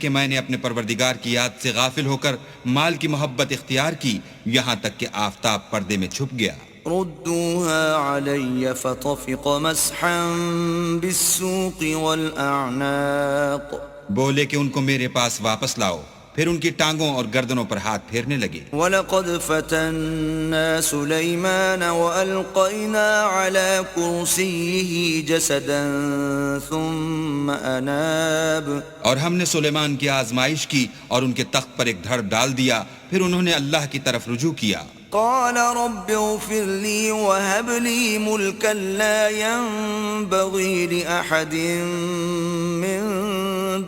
کہ میں نے اپنے پروردگار کی یاد سے غافل ہو کر مال کی محبت اختیار کی یہاں تک کہ آفتاب پردے میں چھپ گیا۔ ردوها علي فطفق مسحا بالسوق والأعناق بولے کہ ان کو میرے پاس واپس لاؤ، پھر ان کی ٹانگوں اور گردنوں پر ہاتھ پھیرنے لگے۔ وَلَقَدْ فَتَنَّا سُلَيْمَانَ وَأَلْقَيْنَا عَلَى كُرْسِيِّهِ جَسَدًا ثُمَّ أَنَابَ، اور ہم نے سلیمان کی آزمائش کی اور ان کے تخت پر ایک دھڑ ڈال دیا، پھر انہوں نے اللہ کی طرف رجوع کیا۔ قال رب اغفر لي وهب لي ملكا لا ينبغي لأحد من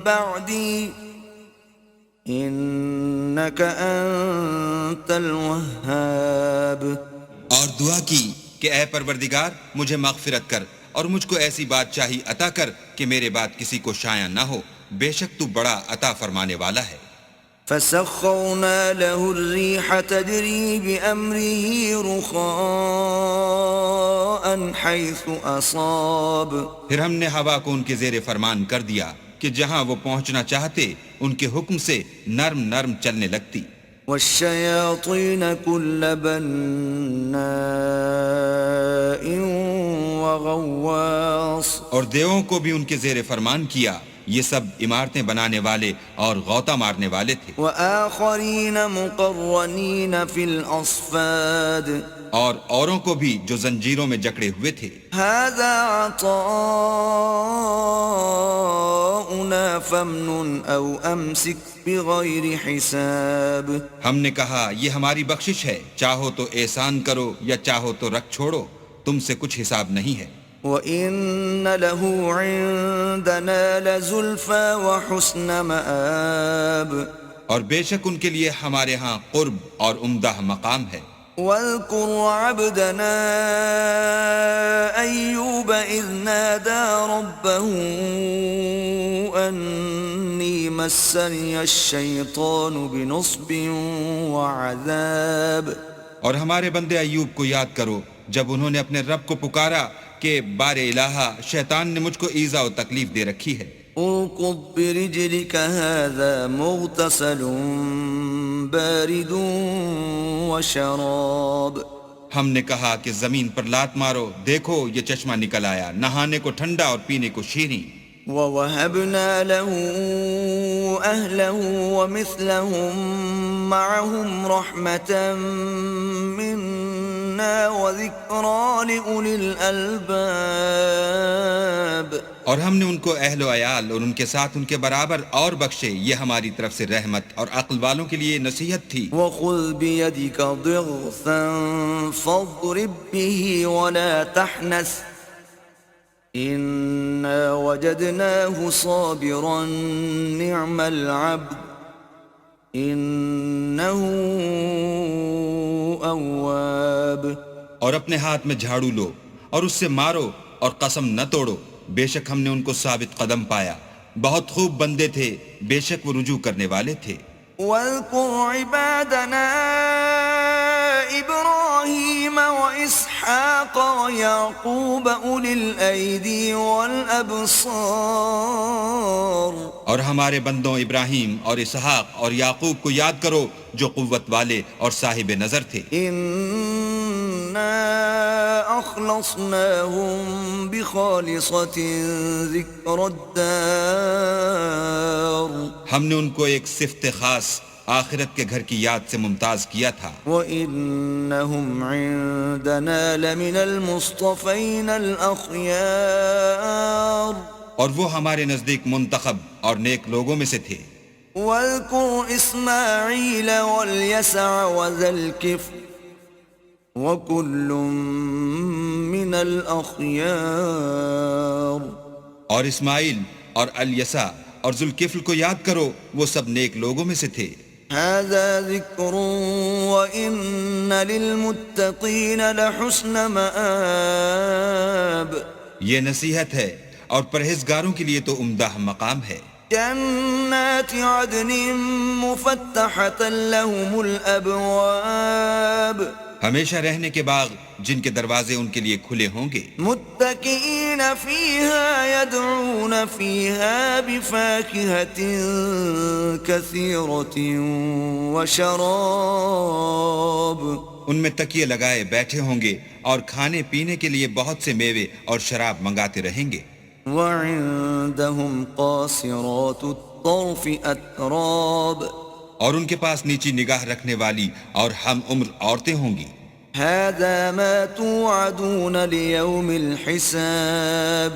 بعدي إنك أنت الوهاب۔ اور دعا کی کہ اے پروردگار مجھے مغفرت کر اور مجھ کو ایسی بادشاہی عطا کر کہ میرے بعد کسی کو شایع نہ ہو، بے شک تو بڑا عطا فرمانے والا ہے۔ فسخرنا له الريح تجري بأمره رخاء حيث أصاب، پھر ہم نے ہوا کو ان کے زیر فرمان کر دیا کہ جہاں وہ پہنچنا چاہتے ان کے حکم سے نرم نرم چلنے لگتی۔ والشياطين كل بناء وغواص، اور دیووں کو بھی ان کے زیر فرمان کیا، یہ سب عمارتیں بنانے والے اور غوطہ مارنے والے تھے۔ وآخرين مقرنين في الأصفاد، اور اوروں کو بھی جو زنجیروں میں جکڑے ہوئے تھے۔ هذا عطاؤنا فامنن أو أمسك بغير حساب، ہم نے کہا یہ ہماری بخشش ہے، چاہو تو احسان کرو یا چاہو تو رکھ چھوڑو، تم سے کچھ حساب نہیں ہے۔ وَإِنَّ لَهُ عِندَنَا لَزُلْفَى وَحُسْنَ مَآبٍ، اور بے شک ان کے لیے ہمارے ہاں قرب اور عمدہ مقام ہے۔ وَاذْكُرْ عَبْدَنَا أَيُّوبَ إِذْ نَادَى رَبَّهُ أَنِّي مَسَّنِيَ الشَّيْطَانُ بِنُصْبٍ وَعَذَابٍ، اور ہمارے بندے ایوب کو یاد کرو جب انہوں نے اپنے رب کو پکارا کہ بار الہا شیطان نے مجھ کو ایذا و تکلیف دے رکھی ہے۔ اركض برجلك هذا مغتسل بارد وشراب، ہم نے کہا کہ زمین پر لات مارو، دیکھو یہ چشمہ نکل آیا، نہانے کو ٹھنڈا اور پینے کو شیریں۔ وَوَهَبْنَا لَهُ أَهْلَهُ وَمِثْلَهُمْ مَعَهُمْ رَحْمَةً مِنَّا وَذِكْرَى لِأُولِي الْأَلْبَابِ، اور ہم نے ان کو اہل و عیال اور ان کے ساتھ ان کے برابر اور بخشے، یہ ہماری طرف سے رحمت اور عقل والوں کے لیے نصیحت تھی۔ وَخُذْ بِيَدِكَ ضِغْثًا فَاضْرِبْ بِهِ وَلَا تَحْنَثْ إِنَّا وَجَدْنَاهُ صَابِرًا نِعْمَ الْعَبْدُ إِنَّهُ أَوَّابٌ۔ اور اپنے ہاتھ میں جھاڑو لو اور اس سے مارو اور قسم نہ توڑو، بے شک ہم نے ان کو ثابت قدم پایا، بہت خوب بندے تھے، بے شک وہ رجوع کرنے والے تھے۔ وَاذْكُرْ عِبَادَنَا إِبْرَاهِيمَ وَإِسْحَاقَ وَيَعْقُوبَ أُولِي الْأَيْدِي وَالْأَبْصَارِ، اور ہمارے بندوں ابراہیم اور اسحاق اور یعقوب کو یاد کرو جو قوت والے اور صاحب نظر تھے۔ إِنَّا أَخْلَصْنَاهُمْ بِخَالِصَةٍ ذِكْرَى الدَّارِ، ہم نے ان کو ایک صفت خاص آخرت کے گھر کی یاد سے ممتاز کیا تھا۔ وَإِنَّهُمْ عِندَنَا لَمِنَ الْمُصْطَفَيْنَ الْأَخْيَارِ، اور وہ ہمارے نزدیک منتخب اور نیک لوگوں میں سے تھے۔ وَاذْكُرْ إِسْمَاعِيلَ وَالْيَسَعَ وَذَا الْكِفْلِ وَكُلٌّ مِّنَ الْأَخْيَارِ، اور اسماعیل اور الیسع اور ذوالکفل کو یاد کرو، وہ سب نیک لوگوں میں سے تھے۔ هذا ذکر وَإِنَّ لِلْمُتَّقِينَ لَحُسْنَ مَآبٍ، یہ نصیحت ہے اور پرہیزگاروں کے لیے تو عمدہ مقام ہے۔ جنات عدن مفتحة لهم الأبواب، ہمیشہ رہنے کے باغ جن کے دروازے ان کے لیے کھلے ہوں گے۔ متكئين فيها يدعون فيها بفاكهة كثيرة وشراب ان میں تکیے لگائے بیٹھے ہوں گے اور کھانے پینے کے لیے بہت سے میوے اور شراب منگاتے رہیں گے. وعندهم قاصرات الطرف أتراب اور ان کے پاس نیچی نگاہ رکھنے والی اور ہم عمر عورتیں ہوں گی. هذا ما توعدون ليوم الحساب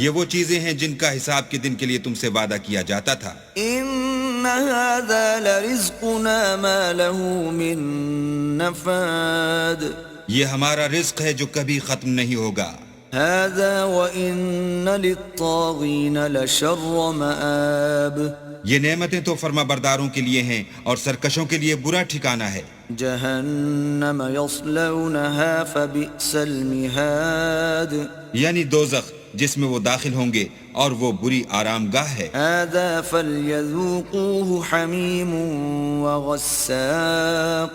یہ وہ چیزیں ہیں جن کا حساب کے دن کے لیے تم سے وعدہ کیا جاتا تھا. إن هذا لرزقنا ما له من نفاد یہ ہمارا رزق ہے جو کبھی ختم نہیں ہوگا. هذا وإن للطاغين لشر مآب یہ نعمتیں تو فرما برداروں کے لیے ہیں اور سرکشوں کے لیے برا ٹھکانہ ہے. جہنم یصلونها فبئس المہاد یعنی دوزخ جس میں وہ داخل ہوں گے اور وہ بری آرام گاہ ہے. هذا فليذوقوه حمیم وغساق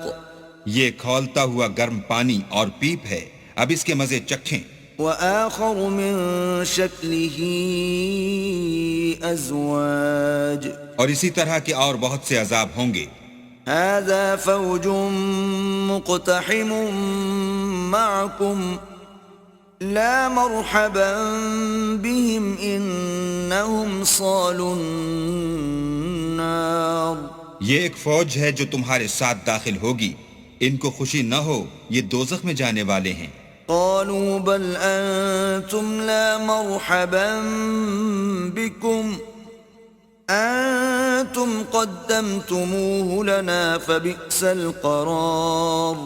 یہ کھولتا ہوا گرم پانی اور پیپ ہے، اب اس کے مزے چکھیں. وآخر من شکلہ ازواج اور اسی طرح کے اور بہت سے عذاب ہوں گے. هذا فوج مقتحم معكم لا مرحبا بهم انهم صالوا النار یہ ایک فوج ہے جو تمہارے ساتھ داخل ہوگی، ان کو خوشی نہ ہو، یہ دوزخ میں جانے والے ہیں. قالوا بل انتم لا مرحبا بكم انتم قدمتموه لنا فبئس القرار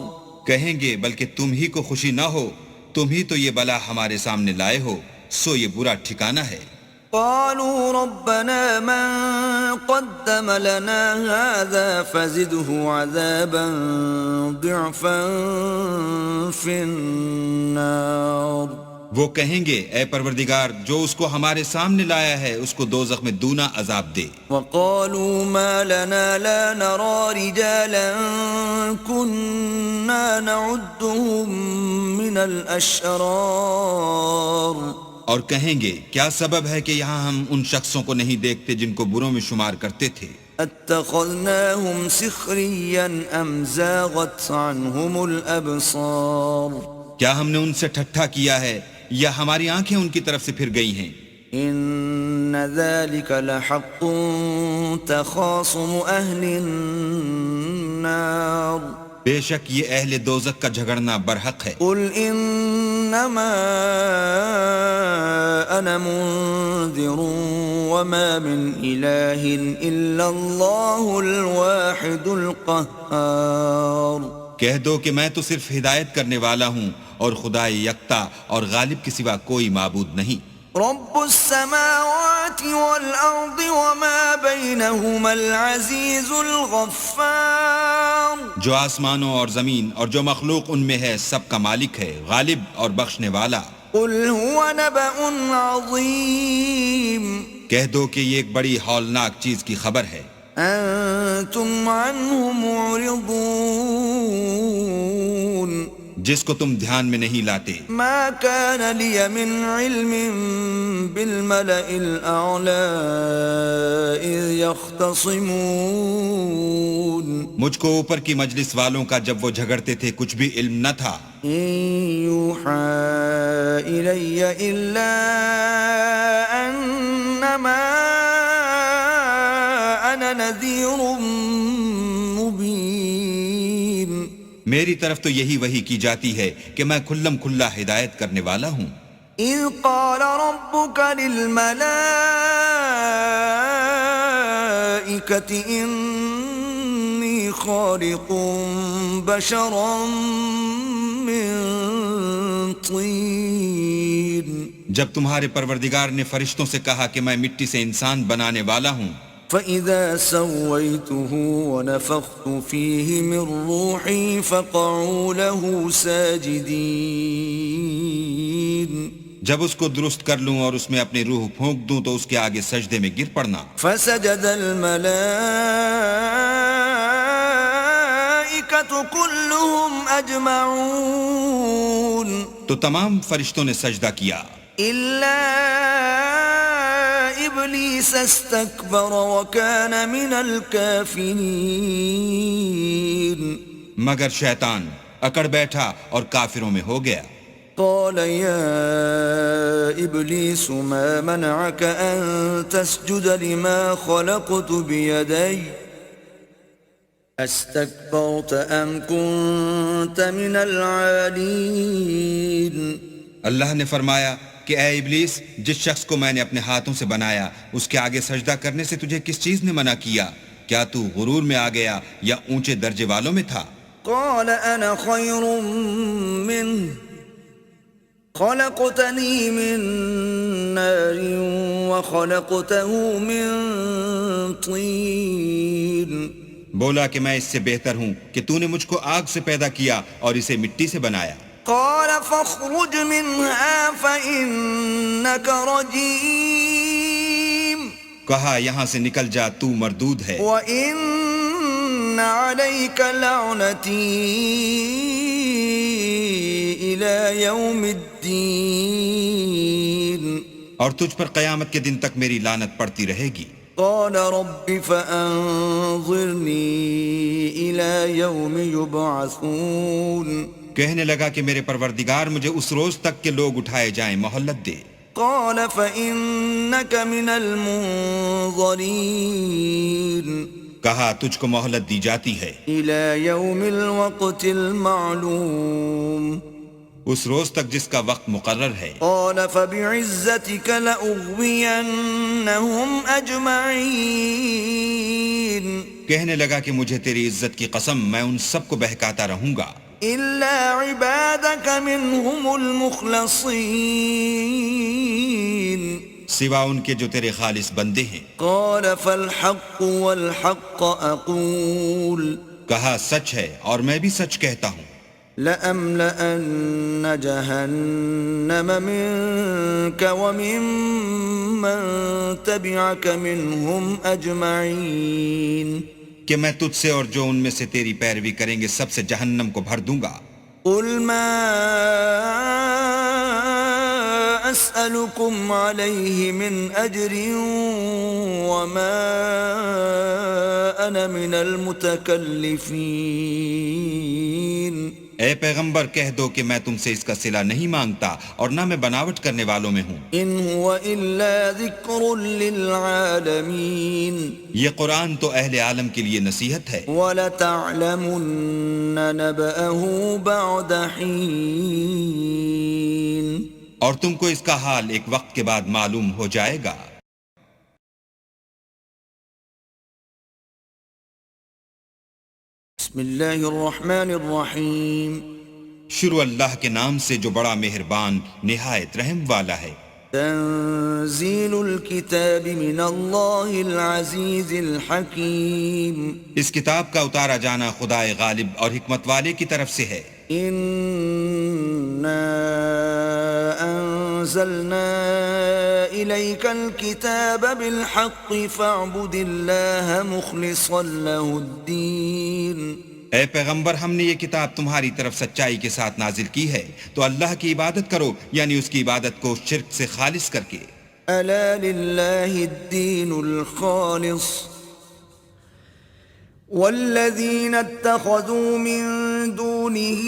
کہیں گے بلکہ تم ہی کو خوشی نہ ہو، تم ہی تو یہ بلا ہمارے سامنے لائے ہو، سو یہ برا ٹھکانہ ہے. قالوا ربنا من قدم لنا هذا فزده عذابا ضعفا في النار وہ کہیں گے اے پروردگار جو اس کو ہمارے سامنے لایا ہے اس کو دوزخ میں دونا عذاب دے. وقالوا ما لنا لا نرى رجالا كنا نعدهم من الأشرار اور کہیں گے کیا سبب ہے کہ یہاں ہم ان شخصوں کو نہیں دیکھتے جن کو بروں میں شمار کرتے تھے. اتخذناهم سخريا ام زاغت عنهم الابصار کیا ہم نے ان سے ٹھٹھا کیا ہے یا ہماری آنکھیں ان کی طرف سے پھر گئی ہیں. ان ذلك لحق تخاصم اهل النار بے شک یہ اہل دوزخ کا جھگڑنا برحق ہے. قل انما انا منذر وما من اله الا الله الواحد القهار کہہ دو کہ میں تو صرف ہدایت کرنے والا ہوں اور خدا یکتا اور غالب کے سوا کوئی معبود نہیں. رب السماوات والارض وما بينهما العزيز الغفار جو آسمانوں اور زمین اور جو مخلوق ان میں ہے سب کا مالک ہے، غالب اور بخشنے والا. قل هو نبأ عظيم کہہ دو کہ یہ ایک بڑی ہولناک چیز کی خبر ہے. انتم عنه معرضون جس کو تم دھیان میں نہیں لاتے. ما كان لي من علم بالملأ الأعلى إذ يختصمون مجھ کو اوپر کی مجلس والوں کا جب وہ جھگڑتے تھے کچھ بھی علم نہ تھا. إن يوحى إلي إلا أنما أنا نذير مبين میری طرف تو یہی وحی کی جاتی ہے کہ میں کھلم کھلا ہدایت کرنے والا ہوں. إذ قال ربك للملائكة إني خالق بشرا من طين جب تمہارے پروردگار نے فرشتوں سے کہا کہ میں مٹی سے انسان بنانے والا ہوں، فإذا سويته ونفخت فيه من روحي فقعوا له ساجدين جب اس کو درست کر لوں اور اس میں اپنی روح پھونک دوں تو اس کے آگے سجدے میں گر پڑنا. فسجد الملائكة كلهم أجمعون تو تمام فرشتوں نے سجدہ کیا إلا إبليس استكبر وكان من الكافرين مگر شیطان اکڑ بیٹھا اور کافروں میں ہو گیا. قال يا إبليس ما منعك أن تسجد لما خلقت بيدي استكبرت أم كنت من العالين. اللہ نے فرمایا کہ اے ابلیس، جس شخص کو میں نے اپنے ہاتھوں سے بنایا اس کے آگے سجدہ کرنے سے تجھے کس چیز نے منع کیا؟ کیا تو غرور میں آ گیا یا اونچے درجے والوں میں تھا؟ قال أنا خير منه خلقتني من نار وخلقته من طين. بولا کہ میں اس سے بہتر ہوں کہ تو نے مجھ کو آگ سے پیدا کیا اور اسے مٹی سے بنایا. قال فاخرج منها فإنك رجيم. کہا یہاں سے نکل جا، تو مردود ہے. وإن عليك لعنتي إلى يوم الدين. اور تجھ پر قیامت کے دن تک میری لعنت پڑتی رہے گی. قال رب فأنظرني إلى يوم يبعثون. کہنے لگا کہ میرے پروردگار مجھے اس روز تک کہ لوگ اٹھائے جائیں مہلت دے. قال فإنك من المنظرين. کہا تجھ کو مہلت دی جاتی ہے إلى يوم الوقت المعلوم. اس روز تک جس کا وقت مقرر ہے. قال فبعزتك لأغوينهم أجمعين. کہنے لگا کہ مجھے تیری عزت کی قسم میں ان سب کو بہکاتا رہوں گا إلا عبادك منهم المخلصين. سوا ان کے جو تیرے خالص بندے ہیں. قال فالحق والحق أقول کہا سچ ہے اور میں بھی سچ کہتا ہوں. لأملأن جهنم منك وممن تبعك منهم أجمعين. کہ میں تجھ سے اور جو ان میں سے تیری پیروی کریں گے سب سے جہنم کو بھر دوں گا. قل ما أسألكم عليه من أجر وما أنا من المتكلفين. اے پیغمبر کہہ دو کہ میں تم سے اس کا صلہ نہیں مانگتا اور نہ میں بناوٹ کرنے والوں میں ہوں. إن هو إلا ذكر للعالمين. یہ قرآن تو اہل عالم کے لیے نصیحت ہے. وَلَتَعْلَمُنَّ نَبَأَهُ بَعْدَ حِينٍ. اور تم کو اس کا حال ایک وقت کے بعد معلوم ہو جائے گا. بسم اللہ الرحمن الرحیم. شروع اللہ کے نام سے جو بڑا مہربان نہایت رحم والا ہے. تنزیل الکتاب من اللہ العزیز الحکیم. اس کتاب کا اتارا جانا خدائے غالب اور حکمت والے کی طرف سے ہے. انا انزلنا الیک الکتاب بالحق فاعبد اللہ مخلصا له الدین. اے پیغمبر ہم نے یہ کتاب تمہاری طرف سچائی کے ساتھ نازل کی ہے تو اللہ کی عبادت کرو، یعنی اس کی عبادت کو شرک سے خالص کر کے. الا للہ الدین الخالص والذین اتخذوا من دونه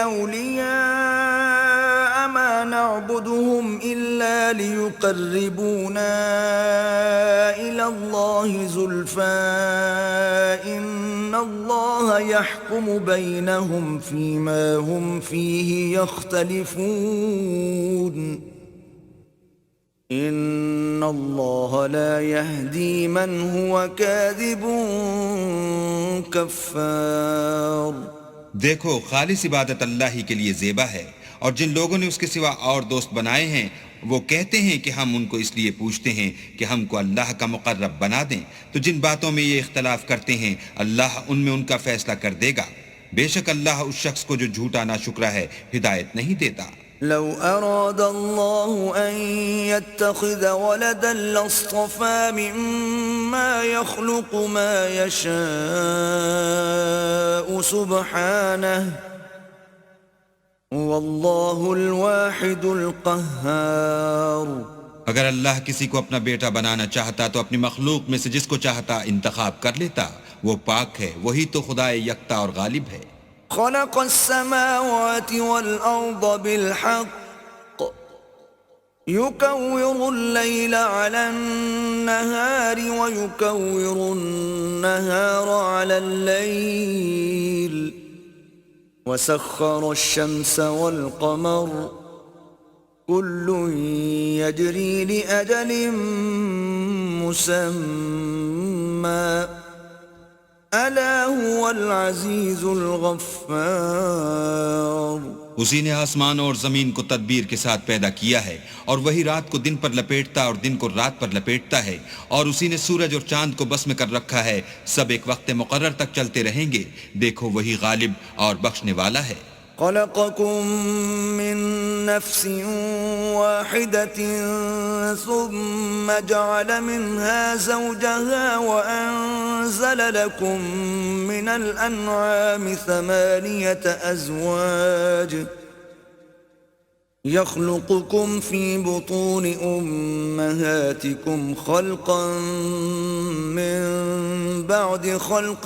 اولیاء ما نعبدهم الا ليقربونا الى الله زلفى ان الله يحكم بينهم فيما هم فيه يختلفون ان اللہ لا يهدي من هو كاذب کفار. دیکھو خالص عبادت اللہ ہی کے لیے زیبا ہے، اور جن لوگوں نے اس کے سوا اور دوست بنائے ہیں وہ کہتے ہیں کہ ہم ان کو اس لیے پوچھتے ہیں کہ ہم کو اللہ کا مقرب بنا دیں، تو جن باتوں میں یہ اختلاف کرتے ہیں اللہ ان میں ان کا فیصلہ کر دے گا. بے شک اللہ اس شخص کو جو جھوٹا ناشکرا ہے ہدایت نہیں دیتا. لو اراد اللہ ان يتخذ ولدا لاصطفى مما يخلق ما يشاء سبحانه واللہ الواحد القہار. اگر اللہ کسی کو اپنا بیٹا بنانا چاہتا تو اپنی مخلوق میں سے جس کو چاہتا انتخاب کر لیتا. وہ پاک ہے، وہی تو خدائے یکتا اور غالب ہے. خلق السماوات والأرض بالحق يكور الليل على النهار ويكور النهار على الليل وسخر الشمس والقمر كل يجري لأجل مسمى ألا هو العزيز الغفار. اسی نے آسمان اور زمین کو تدبیر کے ساتھ پیدا کیا ہے، اور وہی رات کو دن پر لپیٹتا اور دن کو رات پر لپیٹتا ہے، اور اسی نے سورج اور چاند کو بس میں کر رکھا ہے. سب ایک وقت مقرر تک چلتے رہیں گے. دیکھو وہی غالب اور بخشنے والا ہے. خلقكم من نفس واحدة ثم جعل منها زوجها وأنزل لكم من الأنعام 8 أزواج يخلقكم في بطون أمهاتكم خلقا من بعد خلق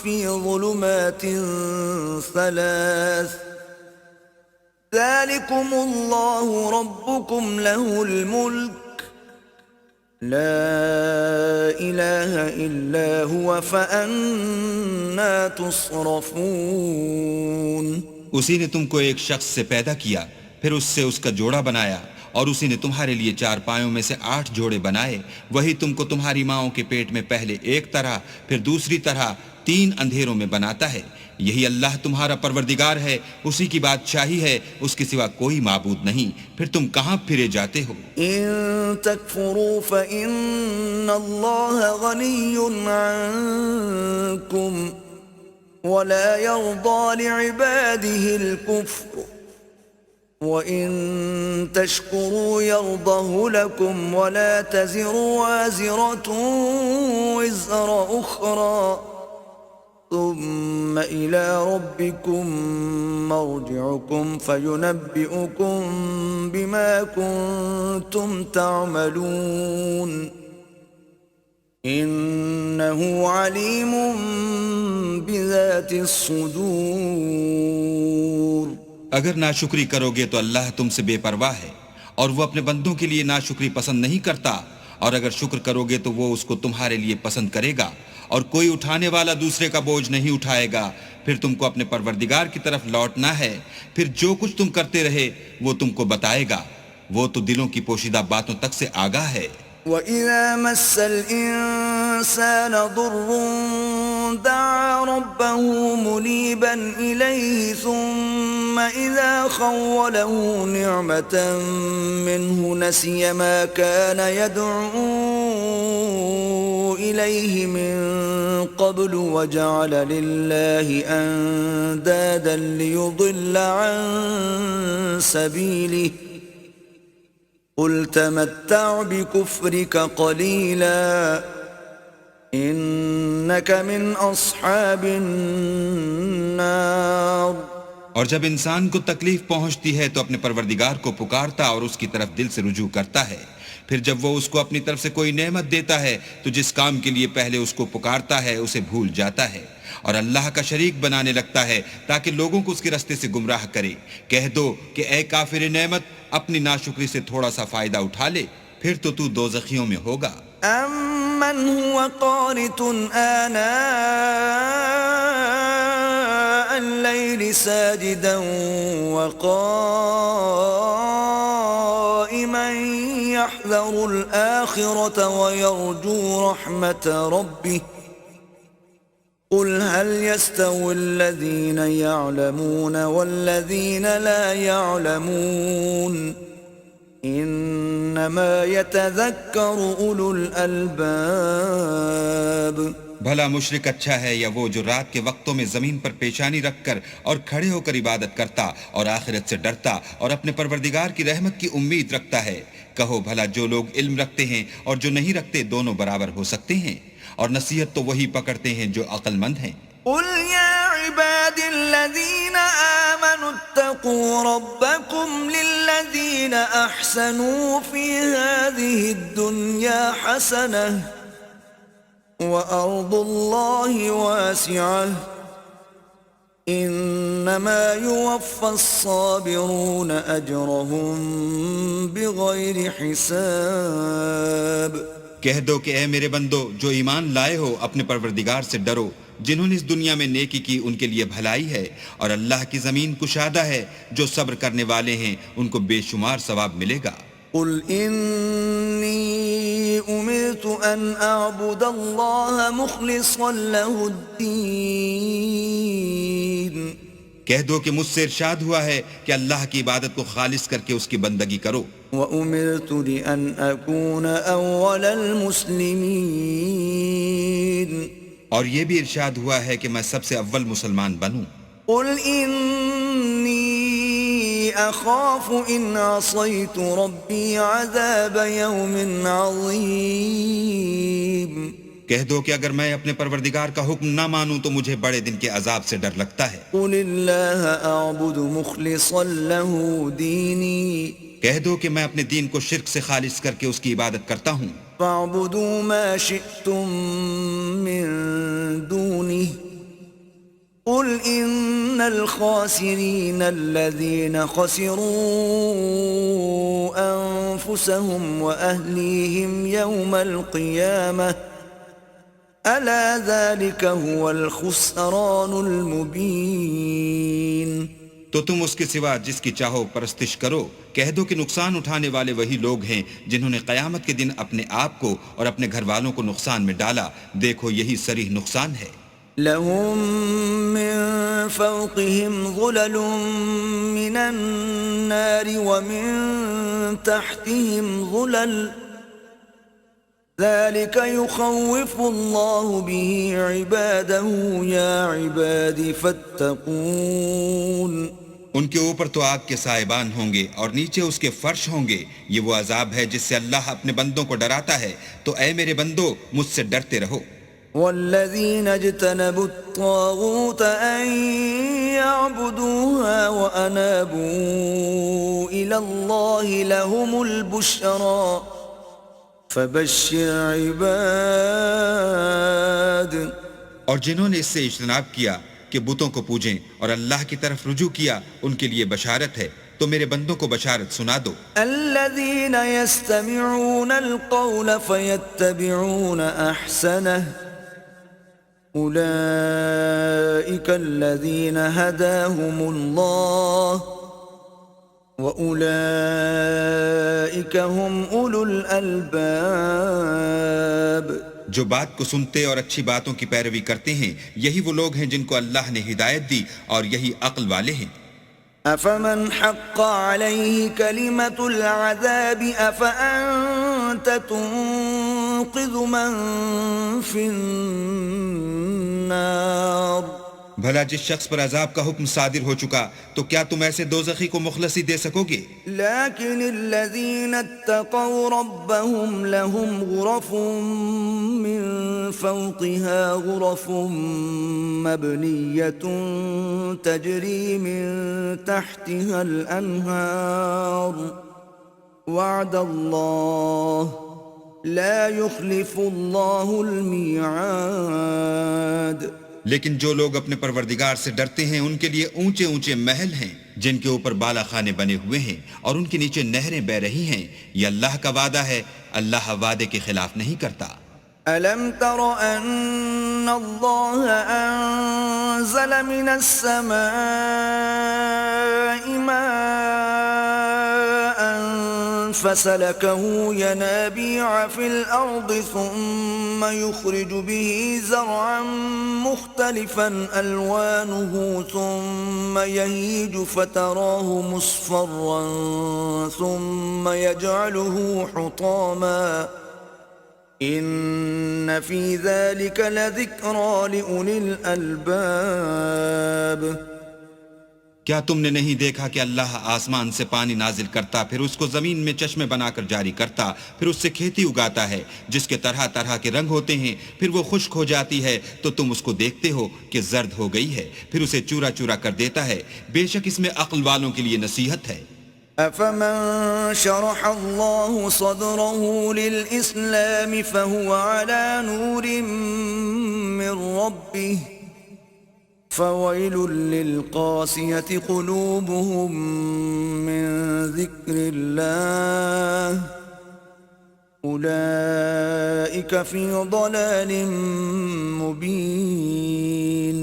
في ظلمات 3 ذلكم الله ربكم له الملك لا إله إلا هو فأنا تصرفون. اسی نے تم کو ایک شخص سے پیدا کیا، پھر اس سے اس کا جوڑا بنایا، اور اسی نے تمہارے لیے 4 پایوں میں سے 8 جوڑے بنائے. وہی تم کو تمہاری ماؤں کے پیٹ میں پہلے ایک طرح پھر دوسری طرح 3 اندھیروں میں بناتا ہے. یہی اللہ تمہارا پروردگار ہے، اسی کی بادشاہی ہے، اس کے سوا کوئی معبود نہیں. پھر تم کہاں پھرے جاتے ہو؟ ان تکفروا فإن اللہ غنی عنکم ولا يرضى لعباده الكفر وإن تشكروا يرضه لكم ولا تزر وازرة وزر أخرى ثم إلى ربكم مرجعكم فينبئكم بما كنتم تعملون إنه عليم بذات الصدور. اگر ناشکری کرو گے تو اللہ تم سے بے پرواہ ہے، اور وہ اپنے بندوں کے لیے ناشکری پسند نہیں کرتا. اور اگر شکر کرو گے تو وہ اس کو تمہارے لیے پسند کرے گا، اور کوئی اٹھانے والا دوسرے کا بوجھ نہیں اٹھائے گا. پھر تم کو اپنے پروردگار کی طرف لوٹنا ہے، پھر جو کچھ تم کرتے رہے وہ تم کو بتائے گا. وہ تو دلوں کی پوشیدہ باتوں تک سے آگاہ ہے. وَإِذَا مَسَّ الْإِنسَانَ ضُرٌّ دَعَا رَبَّهُ مُنِيبًا إِلَيْهِ ثُمَّ إِذَا خَوَّلَهُ نِعْمَةً مِّنْهُ نَسِيَ مَا كَانَ يَدْعُو إِلَيْهِ مِن قَبْلُ وَجَعَلَ لِلَّهِ أَندَادًا لِّيُضِلَّ عَن سَبِيلِهِ قل تمتع بكفرك قليلا إنك من أصحاب النار. اور جب انسان کو تکلیف پہنچتی ہے تو اپنے پروردگار کو پکارتا اور اس کی طرف دل سے رجوع کرتا ہے. پھر جب وہ اس کو اپنی طرف سے کوئی نعمت دیتا ہے تو جس کام کے لیے پہلے اس کو پکارتا ہے اسے بھول جاتا ہے اور اللہ کا شریک بنانے لگتا ہے تاکہ لوگوں کو اس کے رستے سے گمراہ کرے. کہہ دو کہ اے کافر نعمت، اپنی ناشکری سے تھوڑا سا فائدہ اٹھا لے، پھر تو دوزخیوں میں ہوگا. أَمَّنْ هُوَ قَانِتٌ آنَاءَ اللَّيْلِ سَاجِدًا وَقَائِمًا يَحْذَرُ الْآخِرَةَ وَيَرْجُو رَحْمَةَ رَبِّهِ قُلْ هَلْ يَسْتَوِي الَّذِينَ يَعْلَمُونَ وَالَّذِينَ لَا يَعْلَمُونَ انما يتذكر اولو الالباب. بھلا مشرک اچھا ہے یا وہ جو رات کے وقتوں میں زمین پر پیشانی رکھ کر اور کھڑے ہو کر عبادت کرتا اور آخرت سے ڈرتا اور اپنے پروردگار کی رحمت کی امید رکھتا ہے. کہو بھلا جو لوگ علم رکھتے ہیں اور جو نہیں رکھتے دونوں برابر ہو سکتے ہیں، اور نصیحت تو وہی پکڑتے ہیں جو عقل مند ہیں. قل يا عبادي الذين آمنوا اتقوا ربكم للذين أحسنوا في هذه الدنيا حسنة وأرض الله واسعة إنما يوفى الصابرون أجرهم بغير حساب. کہہ دو کہ اے میرے بندو جو ایمان لائے ہو اپنے پروردگار سے ڈرو. جنہوں نے اس دنیا میں نیکی کی ان کے لیے بھلائی ہے اور اللہ کی زمین کشادہ ہے. جو صبر کرنے والے ہیں ان کو بے شمار ثواب ملے گا. قل إني أمرت أن أعبد الله مخلصا له الدين. کہہ دو کہ مجھ سے ارشاد ہوا ہے کہ اللہ کی عبادت کو خالص کر کے اس کی بندگی کرو. وَأُمِرْتُ لِأَنْ أَكُونَ أَوَّلَ الْمُسْلِمِينَ. اور یہ بھی ارشاد ہوا ہے کہ میں سب سے اول مسلمان بنوں. قُلْ إِنِّي أَخَافُ إِنْ عَصَيْتُ رَبِّي عَذَابَ يَوْمٍ عَظِيمٍ. کہہ دو کہ اگر میں اپنے پروردگار کا حکم نہ مانوں تو مجھے بڑے دن کے عذاب سے ڈر لگتا ہے. قُلِ اللَّهَ أَعْبُدُ مُخْلِصًا لَهُ دِينِي. کہہ دو کہ میں اپنے دین کو شرک سے خالص کر کے اس کی عبادت کرتا ہوں. فَاعْبُدُوا مَا شِئْتُم مِّن دُونِهِ قُلْ إِنَّ الْخَاسِرِينَ الَّذِينَ خَسِرُوا أَنفُسَهُمْ وَأَهْلِيهِمْ يَوْمَ الْقِيَامَةِ أَلَا ذَلِكَ هُوَ الْخُسْرَانُ الْمُبِينُ. تو تم اس کے سوا جس کی چاہو پرستش کرو. کہہ دو کہ نقصان اٹھانے والے وہی لوگ ہیں جنہوں نے قیامت کے دن اپنے آپ کو اور اپنے گھر والوں کو نقصان میں ڈالا. دیکھو یہی صریح نقصان ہے. لهم من فوقهم ظلل من النار ومن تحتهم ظلل ذلك يخوف الله به عباده يا عباد فاتقون. ان کے اوپر تو آگ کے سائبان ہوں گے اور نیچے اس کے فرش ہوں گے. یہ وہ عذاب ہے جس سے اللہ اپنے بندوں کو ڈراتا ہے. تو اے میرے بندو مجھ سے ڈرتے رہو. والذين اجتنبوا الطاغوت أن يعبدوها وأنابوا إلى الله لهم البشرى فبشر عباد. اور جنہوں نے اس سے اجتناب کیا کہ بتوں کو پوجیں اور اللہ کی طرف رجوع کیا ان کے لیے بشارت ہے. تو میرے بندوں کو بشارت سنا دو. الذين يستمعون القول فيتبعون أحسنه أولئك الذين هداهم الله وأولئك هم أولو الألباب. جو بات کو سنتے اور اچھی باتوں کی پیروی کرتے ہیں یہی وہ لوگ ہیں جن کو اللہ نے ہدایت دی اور یہی عقل والے ہیں. أفمن حق عليه كلمة العذاب أفأنت تنقذ من في النار. بھلا جس شخص پر عذاب کا حکم صادر ہو چکا تو کیا تم ایسے دوزخی کو مخلصی دے سکو گے؟ لكن الذين اتقوا ربهم لهم غرف من فوقها غرف مبنية تجري من تحتها الأنهار وعد الله لا يخلف الله الميعاد. لیکن جو لوگ اپنے پروردگار سے ڈرتے ہیں ان کے لیے اونچے اونچے محل ہیں جن کے اوپر بالا خانے بنے ہوئے ہیں اور ان کے نیچے نہریں بہ رہی ہیں. یہ اللہ کا وعدہ ہے. اللہ وعدے کے خلاف نہیں کرتا. أَلَمْ تَرَ أَنَّ اللَّهَ أَنزَلَ مِنَ السَّمَاءِ مَاءً فَسَلَكَهُ يَنَابِيعَ فِي الْأَرْضِ ثُمَّ يُخْرِجُ بِهِ زَرْعًا مُخْتَلِفًا أَلْوَانُهُ ثُمَّ يَهِيجُ فَتَرَاهُ مُصْفَرًّا ثُمَّ يَجْعَلُهُ حُطَامًا إِنَّ فِي ذَلِكَ لَذِكْرَى لِأُولِي الْأَلْبَابِ. کیا تم نے نہیں دیکھا کہ اللہ آسمان سے پانی نازل کرتا، پھر اس کو زمین میں چشمے بنا کر جاری کرتا، پھر اس سے کھیتی اگاتا ہے جس کے طرح طرح کے رنگ ہوتے ہیں، پھر وہ خشک ہو جاتی ہے تو تم اس کو دیکھتے ہو کہ زرد ہو گئی ہے، پھر اسے چورا چورا کر دیتا ہے۔ بے شک اس میں عقل والوں کے لیے نصیحت ہے۔ أفمن شرح الله صدره للإسلام فهو على نور من ربه فويل للقاسية قلوبهم من ذكر الله أولئك في ضلال مبين۔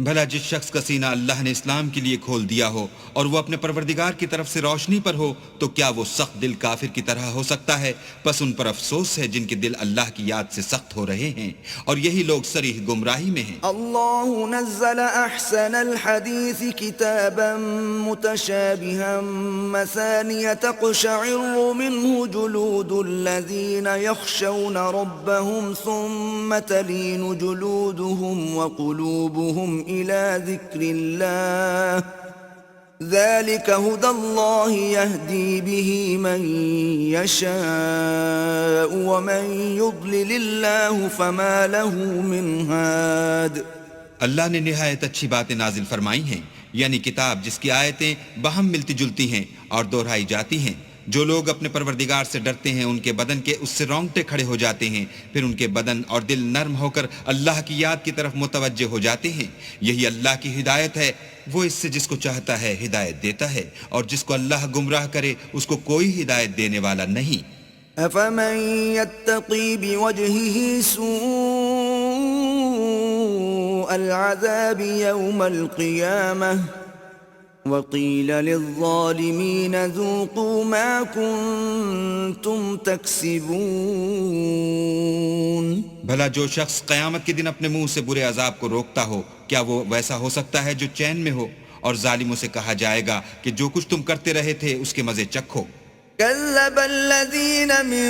بھلا جس شخص کا سینہ اللہ نے اسلام کے لیے کھول دیا ہو اور وہ اپنے پروردگار کی طرف سے روشنی پر ہو تو کیا وہ سخت دل کافر کی طرح ہو سکتا ہے؟ پس ان پر افسوس ہے جن کے دل اللہ کی یاد سے سخت ہو رہے ہیں، اور یہی لوگ صریح گمراہی میں ہیں۔ اللہ نزل احسن الحدیث کتابا متشابہا مثانیہ تقشعر منہ جلود الذین یخشون ربهم ثم تلین جلودهم وقلوبهم إلى ذكر الله ذلك هدى الله يهدي به من يشاء ومن يضلل الله فما له من هاد۔ اللہ نے نہایت اچھی باتیں نازل فرمائی ہیں، یعنی کتاب جس کی آیتیں باہم ملتی جلتی ہیں اور دہرائی جاتی ہیں۔ جو لوگ اپنے پروردگار سے ڈرتے ہیں ان کے بدن کے اس سے رونگٹے کھڑے ہو جاتے ہیں، پھر ان کے بدن اور دل نرم ہو کر اللہ کی یاد کی طرف متوجہ ہو جاتے ہیں۔ یہی اللہ کی ہدایت ہے، وہ اس سے جس کو چاہتا ہے ہدایت دیتا ہے، اور جس کو اللہ گمراہ کرے اس کو کوئی ہدایت دینے والا نہیں۔ افمن يتقي بوجهه سوء العذاب يوم القيامة وقيل للظالمين ذوقوا ما كنتم تكسبون۔ بھلا جو شخص قیامت کے دن اپنے منہ سے برے عذاب کو روکتا ہو، کیا وہ ویسا ہو سکتا ہے جو چین میں ہو؟ اور ظالموں سے کہا جائے گا کہ جو کچھ تم کرتے رہے تھے اس کے مزے چکھو۔ كذب الذين من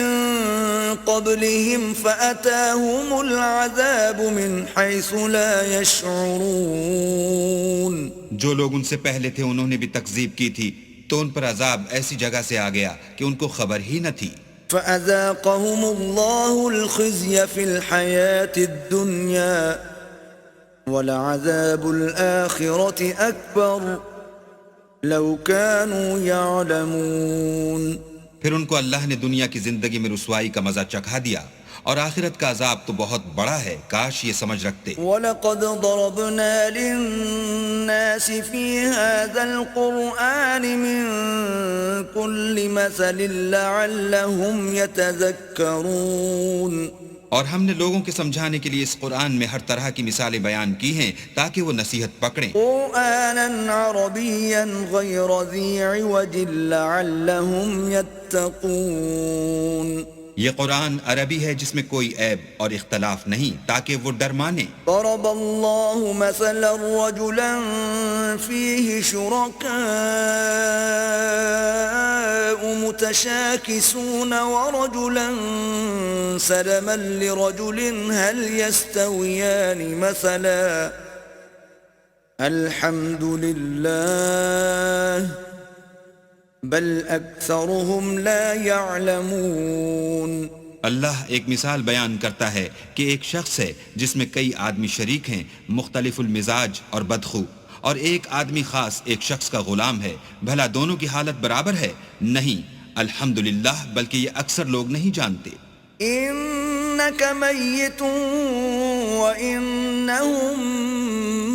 قبلهم فأتاهم العذاب من حيث لا يشعرون۔ جو لوگ ان سے پہلے تھے انہوں نے بھی تکذیب کی تھی تو ان پر عذاب ایسی جگہ سے آ گیا کہ ان کو خبر ہی نہ تھی۔ فأذاقهم الله الخزي في الحياة الدنيا ولعذاب الآخرة أكبر لو كانوا يعلمون۔ پھر ان کو اللہ نے دنیا کی زندگی میں رسوائی کا مزہ چکھا دیا، اور آخرت کا عذاب تو بہت بڑا ہے، کاش یہ سمجھ رکھتے۔ وَلَقَدْ ضَرَبْنَا لِلنَّاسِ فِي هَذَا الْقُرْآنِ مِنْ كُلِّ مَثَلٍ لَعَلَّهُمْ يَتَذَكَّرُونَ۔ اور ہم نے لوگوں کے سمجھانے کے لیے اس قرآن میں ہر طرح کی مثالیں بیان کی ہیں تاکہ وہ نصیحت پکڑیں۔ قرآنًا عربيًا غير ذي عوج لعلهم يتقون۔ یہ قرآن عربی ہے جس میں کوئی عیب اور اختلاف نہیں تاکہ وہ ڈر مانے۔ ضرب الله مثلا رجلا فيه شركاء متشاكسون ورجلا سلما لرجل هل يستويان مثلا الحمد لله بل اکثرهم لا يعلمون۔ اللہ ایک مثال بیان کرتا ہے کہ ایک شخص ہے جس میں کئی آدمی شریک ہیں، مختلف المزاج اور بدخو، اور ایک آدمی خاص ایک شخص کا غلام ہے، بھلا دونوں کی حالت برابر ہے؟ نہیں، الحمدللہ، بلکہ یہ اکثر لوگ نہیں جانتے۔ انک میت وانہم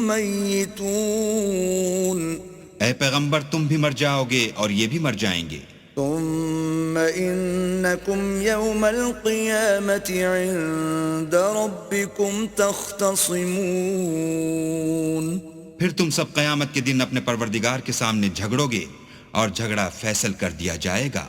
میتون۔ اے پیغمبر تم بھی مر جاؤ گے اور یہ بھی مر جائیں گے۔ ثم انکم یوم القیامت عند ربکم تختصمون۔ پھر تم سب قیامت کے دن اپنے پروردگار کے سامنے جھگڑو گے اور جھگڑا فیصل کر دیا جائے گا۔